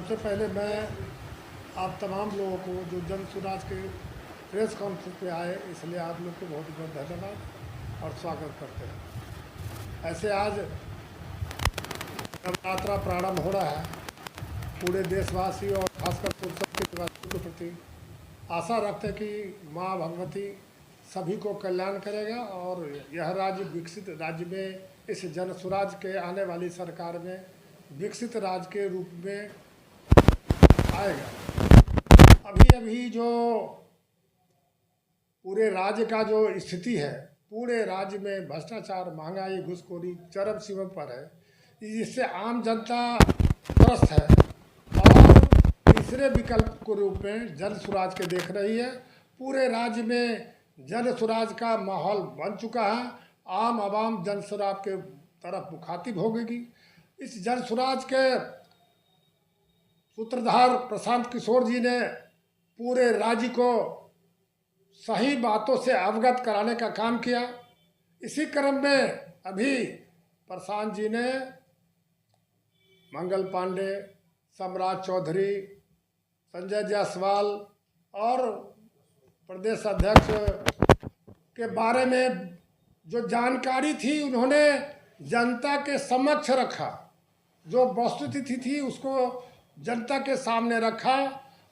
सबसे पहले मैं आप तमाम लोगों को जो जन सुराज के प्रेस कॉन्फ्रेंस पे आए, इसलिए आप लोग को बहुत बहुत धन्यवाद और स्वागत करते हैं। ऐसे आज नवरात्रा प्रारंभ हो रहा है, पूरे देशवासी और खासकर पुरुषों के निवासियों के प्रति आशा रखते हैं कि माँ भगवती सभी को कल्याण करेगा और यह राज्य विकसित राज्य में, इस जन सुराज के आने वाली सरकार में विकसित राज्य के रूप में आएगा। अभी अभी जो पूरे राज्य का जो स्थिति है, पूरे राज्य में भ्रष्टाचार, महंगाई, घूसखोरी चरम सीमा पर है, जिससे आम जनता त्रस्त है और तीसरे विकल्प के रूप में जन सुराज के देख रही है। पूरे राज्य में जन सुराज का माहौल बन चुका है। आम आवाम जन सुराज के तरफ मुखातिब होगी। इस जन सुराज के सूत्रधार प्रशांत किशोर जी ने पूरे राज्य को सही बातों से अवगत कराने का काम किया। इसी क्रम में अभी प्रशांत जी ने मंगल पांडे, सम्राट चौधरी, संजय जायसवाल और प्रदेश अध्यक्ष के बारे में जो जानकारी थी उन्होंने जनता के समक्ष रखा। जो वस्तुस्थिति थी उसको जनता के सामने रखा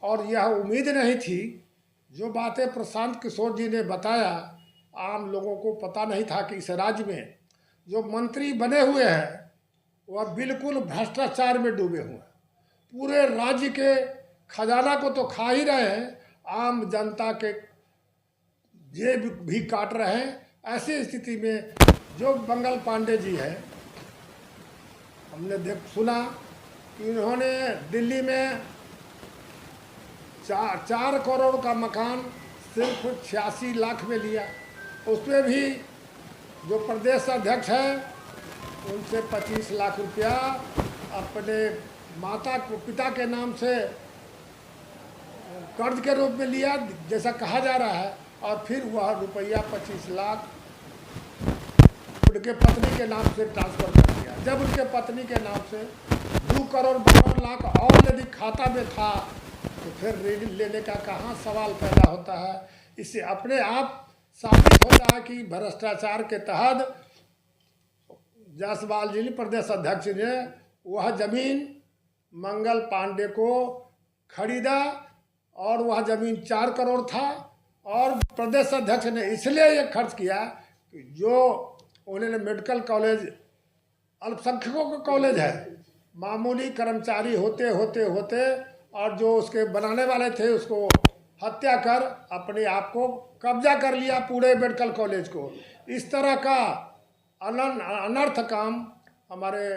और यह उम्मीद नहीं थी, जो बातें प्रशांत किशोर जी ने बताया, आम लोगों को पता नहीं था कि इस राज्य में जो मंत्री बने हुए हैं वह बिल्कुल भ्रष्टाचार में डूबे हुए हैं। पूरे राज्य के खजाना को तो खा ही रहे हैं, आम जनता के जेब भी काट रहे हैं। ऐसी स्थिति में जो मंगल पांडे जी है, हमने सुना कि उन्होंने दिल्ली में 4 करोड़ का मकान सिर्फ 86 लाख में लिया। उसमें भी जो प्रदेश अध्यक्ष है उनसे 25 लाख रुपया अपने पिता के नाम से कर्ज के रूप में लिया, जैसा कहा जा रहा है, और फिर वह रुपया 25 लाख उनके पत्नी के नाम से ट्रांसफर कर दिया। जब उनके पत्नी के नाम से 2 करोड़ 12 लाख और यदि खाता में था तो फिर ऋण लेने का कहाँ सवाल पैदा होता है। इससे अपने आप साबित होता है कि भ्रष्टाचार के तहत जायसवाल जी प्रदेश अध्यक्ष ने वह जमीन मंगल पांडे को खरीदा और वह जमीन 4 करोड़ था। और प्रदेश अध्यक्ष ने इसलिए ये खर्च किया कि जो उन्होंने मेडिकल कॉलेज अल्पसंख्यकों का कॉलेज है, मामूली कर्मचारी होते होते होते और जो उसके बनाने वाले थे उसको हत्या कर अपने आप को कब्जा कर लिया पूरे मेडिकल कॉलेज को। इस तरह का अनर्थ काम हमारे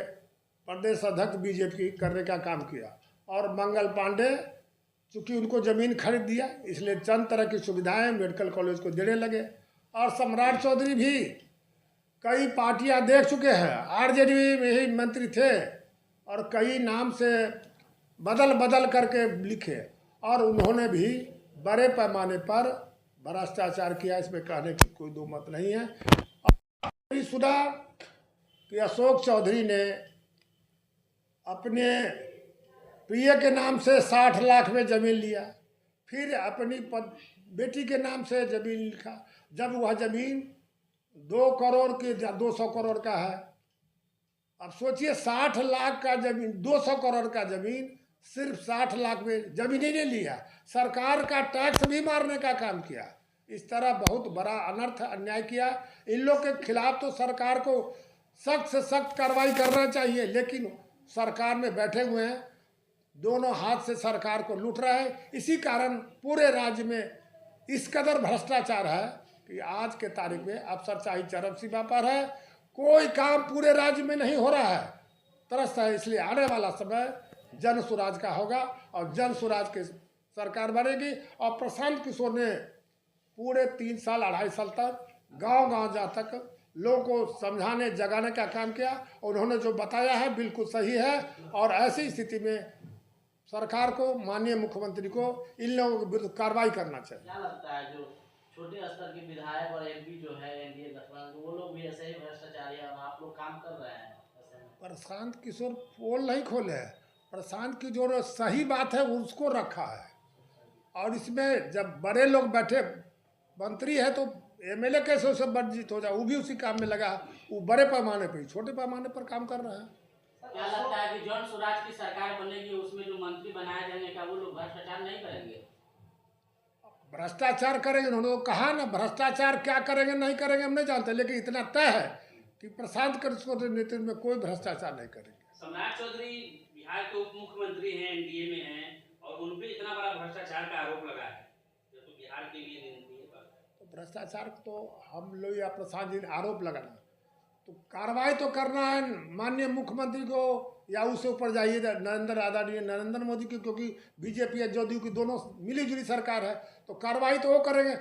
प्रदेश अध्यक्ष बीजेपी करने का काम किया। और मंगल पांडे चूँकि उनको ज़मीन खरीद दिया, इसलिए चंद तरह की सुविधाएं मेडिकल कॉलेज को देने लगे। और सम्राट चौधरी भी कई पार्टियां देख चुके हैं, आरजेडी में ही मंत्री थे और कई नाम से बदल बदल करके लिखे, और उन्होंने भी बड़े पैमाने पर भ्रष्टाचार किया, इसमें कहने की कोई दो मत नहीं है। अभी सुना कि अशोक चौधरी ने अपने प्रिय के नाम से 60 लाख में ज़मीन लिया, फिर अपनी बेटी के नाम से ज़मीन लिखा। जब वह ज़मीन 2 करोड़ के 200 करोड़ का है। अब सोचिए 60 लाख का ज़मीन, 200 करोड़ का ज़मीन सिर्फ 60 लाख में ज़मीन ही नहीं लिया, सरकार का टैक्स भी मारने का काम किया। इस तरह बहुत बड़ा अनर्थ अन्याय किया। इन लोग के खिलाफ तो सरकार को सख्त से सख्त कार्रवाई करना चाहिए, लेकिन सरकार में बैठे हुए हैं, दोनों हाथ से सरकार को लूट रहा है। इसी कारण पूरे राज्य में इस कदर भ्रष्टाचार है कि आज के तारीख में अफसरशाही चरम सीमा पर है। कोई काम पूरे राज्य में नहीं हो रहा है, त्रस्त है। इसलिए आने वाला समय जन सुराज का होगा और जन सुराज की सरकार बनेगी। और प्रशांत किशोर ने पूरे 3 साल 2.5 साल तक गांव-गांव जा तक लोगों को समझाने जगाने का काम किया। उन्होंने जो बताया है बिल्कुल सही है। और ऐसी स्थिति में सरकार को, माननीय मुख्यमंत्री को इन लोगों के विरुद्ध कार्रवाई करना चाहिए। क्या लगता है जो छोटे स्तर के विधायक और एमपी जो है एनडीए गठबंधन, वो लोग भी ऐसे ही भ्रष्टाचारी हैं और आप लोग काम कर रहे हैं ऐसे में? प्रशांत किशोर पोल नहीं खोले हैं, प्रशांत की जो सही बात है उसको रखा है। और इसमें जब बड़े लोग बैठे, मंत्री है तो एमएलए कैसे उसे वर्जित हो जाए, वो भी उसी काम में लगा है। वो बड़े पैमाने पर, छोटे पैमाने पर काम कर रहा है। क्या लगता है कि जन स्वराज की सरकार बनेगी, उसमें जो मंत्री बनाए जाएंगे क्या वो लोग भ्रष्टाचार नहीं करेंगे? भ्रष्टाचार करेंगे, उन्होंने कहा ना, भ्रष्टाचार क्या करेंगे नहीं करेंगे हम नहीं जानते, लेकिन इतना तय है कि प्रशांत के नेतृत्व में कोई भ्रष्टाचार नहीं करेंगे। सम्राट चौधरी बिहार के उप मुख्यमंत्री हैं, एनडीए में हैं, और उन पे इतना बड़ा भ्रष्टाचार का आरोप लगा है, जो तो बिहार के लिए निंदनीय बात है। तो भ्रष्टाचार तो हम लोग या प्रशांत जी ने आरोप लगाना, तो कार्रवाई तो करना है माननीय मुख्यमंत्री को, या उससे ऊपर जाइए नरेंद्र मोदी की, क्योंकि बीजेपी या जदयू की दोनों मिलीजुली सरकार है, तो कार्रवाई तो वो करेंगे।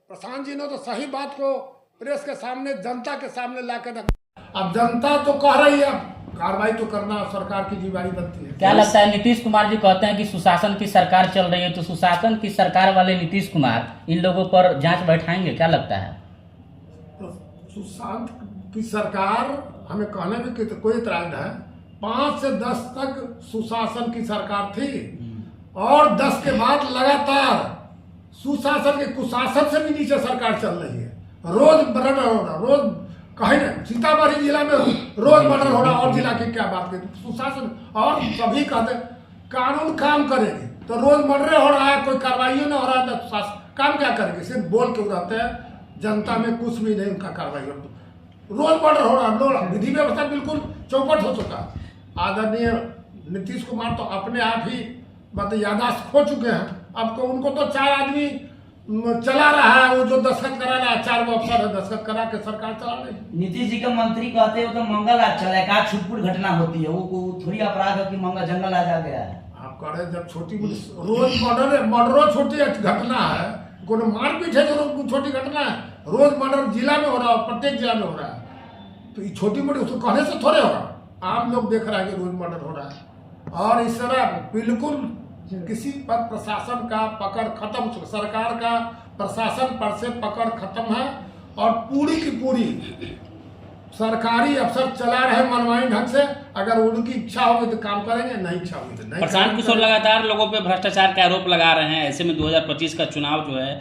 प्रशांत जी ने तो सही बात को प्रेस के सामने, जनता के सामने ला कर रखा। अब जनता तो कह रही है, कार्रवाई तो करना सरकार की जिम्मेदारी बनती है। क्या लगता है, नीतीश कुमार जी कहते हैं कि सुशासन की सरकार चल रही है, तो सुशासन की सरकार वाले नीतीश कुमार इन लोगों पर जांच बैठाएंगे, क्या लगता है? तो सुशांत की सरकार, हमें कहने में कोई इतराज है, 5 से 10 तक सुशासन की सरकार थी, और 10 के बाद लगातार सुशासन के कुशासन से भी नीचे सरकार चल रही है। रोज मर्डर हो रहा, रोज कहीं नहीं, सीतामढ़ी जिला में रोज मर्डर हो रहा, और जिला की क्या बात करें, सुशासन। और सभी कहते कानून काम करेगी, तो रोज मर्डर हो रहा है, कोई कार्रवाई नहीं हो रहा है, तो काम क्या करेंगे? सिर्फ बोल के रहते हैं, जनता में कुछ भी नहीं उनका कार्रवाई हो। रोज मर्डर हो रहा, विधि व्यवस्था बिल्कुल चौपट हो चुका। आदरणीय नीतीश कुमार तो अपने आप ही मतलब यादाश्त खो चुके हैं। अब तो उनको तो 4 आदमी चला रहा है, वो जो दस्तखत करा रहा है, 4 अफसर है, दस्तखत करा के सरकार चला रही है। नीतीश जी के मंत्री कहते हैं तो मंगल आज चला है, कहा छुटपुट घटना होती है, वो थोड़ी अपराध है कि मंगल जंगल आज आ गया है। आप कह रहे हैं जब छोटी रोज मर्डर छोटी घटना है, कोनो मारपीट है जो छोटी घटना है, रोज मर्डर जिला में हो रहा है, प्रत्येक जिला में हो रहा है, तो ये छोटी मोटी उसको कहने से थोड़े होगा। आम लोग देख रहा है कि रोज मर्डर हो रहा है, और इस तरह बिल्कुल किसी पर प्रशासन का पकड़ खत्म, सरकार का प्रशासन पर से पकड़ खत्म है, और पूरी की पूरी सरकारी अफसर चला रहे मनमानी ढंग से। अगर उनकी इच्छा होगी तो काम करेंगे, नहीं इच्छा होगी तो नहीं। प्रशांत किशोर लगातार लोगों पे भ्रष्टाचार के आरोप लगा रहे हैं। ऐसे में 2025 का चुनाव जो है,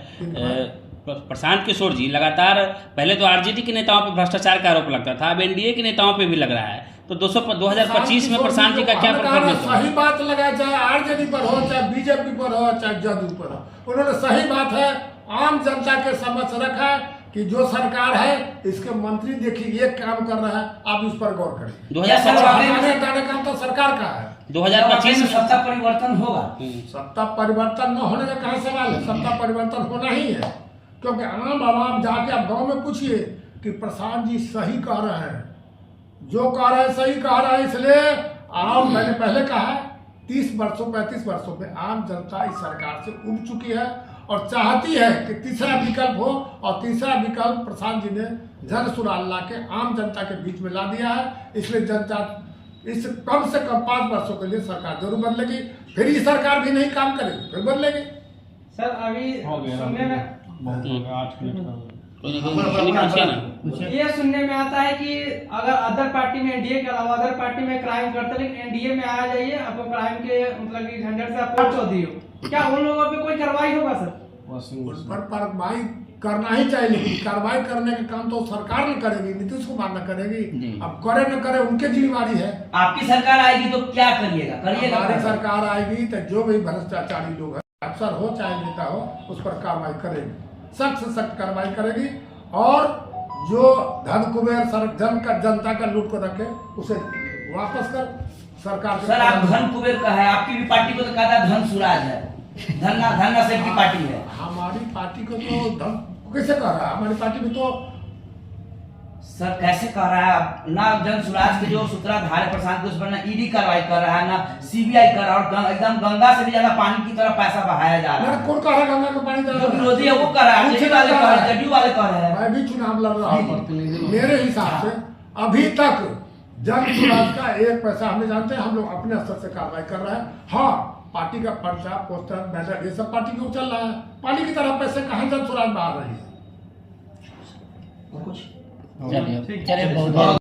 प्रशांत किशोर जी लगातार, पहले तो आरजेडी के नेताओं पे भ्रष्टाचार का आरोप लगता था, अब एनडीए के नेताओं पे भी लग रहा है, तो 2025 में प्रशांत जी का क्या परफॉर्मेंस? सही बात लगा, चाहे आरजेडी पर हो, चाहे बीजेपी पर हो, चाहे जदयू पर हो, उन्होंने सही बात है आम जनता के समक्ष रखा कि जो सरकार है इसके मंत्री देखिए ये काम कर रहा है, आप इस पर गौर करें। 2025 काम तो सरकार का है। 2025 में सत्ता परिवर्तन होगा। सत्ता परिवर्तन न होने का कहाँ सवाल है, सत्ता परिवर्तन होना ही है, क्योंकि आम आवाम जाके आप गांव में पूछिए कि प्रशांत जी सही कह रहे हैं, जो कह रहे हैं सही कह रहा है। इसलिए आम, मैंने पहले कहा 30 वर्षों 35 वर्षों में आम जनता इस सरकार से उब चुकी है और चाहती है कि तीसरा विकल्प हो, और तीसरा विकल्प प्रशांत जी ने जन सुराल ला के आम जनता के बीच में ला दिया है। इसलिए जनता इस कम से कम 5 वर्षों के लिए सरकार जरूर बदलेगी, फिर ये सरकार भी नहीं काम करेगी, फिर बदलेगी। सर अभी सुनने में ये सुनने में आता है कि अगर अदर पार्टी में, एनडीए के अलावा अदर पार्टी में क्राइम करते हैं, लेकिन एनडीए में आ जाइए, आपको क्राइम के मतलब कि झंझट से आप चौधरी हो, क्या उन लोगों पे कोई कार्रवाई होगा सर? उस पर कार्रवाई करना ही चाहिए, लेकिन कार्रवाई करने का काम तो सरकार न करेगी, नीतीश कुमार न करेगी। अब करे न करे उनकी जिम्मेदारी है। आपकी सरकार आएगी तो क्या करिएगा? हमारी सरकार आएगी तो जो भी भ्रष्टाचारी लोग हैं, अफसर हो चाहे नेता हो, उस पर कार्रवाई करेगी, सख्त से सख्त कार्रवाई करेगी, और जो धन कुबेर जनता का लूट को रखे उसे वापस कर सरकार। सर आप धन कुबेर का है, आपकी भी पार्टी को तो कहता है धन सुराज है, धन्ना सेठ की पार्टी है। हमारी पार्टी को तो धन कैसे कह रहा है? हमारी पार्टी में तो सर कैसे कह रहा है? ना जन सुराज के जो सूत्रधार है प्रशांत किशोर पर, ना ईडी कार्रवाई कर रहा है, ना सीबीआई कर रहा है, और एकदम गंगा से भी ज्यादा पानी की तरफ पैसा बहाया जा रहा है। कौन कह रहा है गंगा का पानी? जो विरोधी है वो कर रहा है, जदयू वाले कर रहे हैं, जदयू वाले कर रहे हैं। मैं भी चुनाव लड़ रहा हूँ, मेरे हिसाब से अभी तक जन सुराज का 1 पैसा हमें जानते हैं, हम लोग अपने स्तर से कार्रवाई कर रहे हैं। हाँ, पार्टी का पर्चा, पोस्टर, बैनर ये सब पार्टी को चल रहा है, पानी की तरह पैसे कहाँ जन सुराज बाहर रही है। चलिए बहुत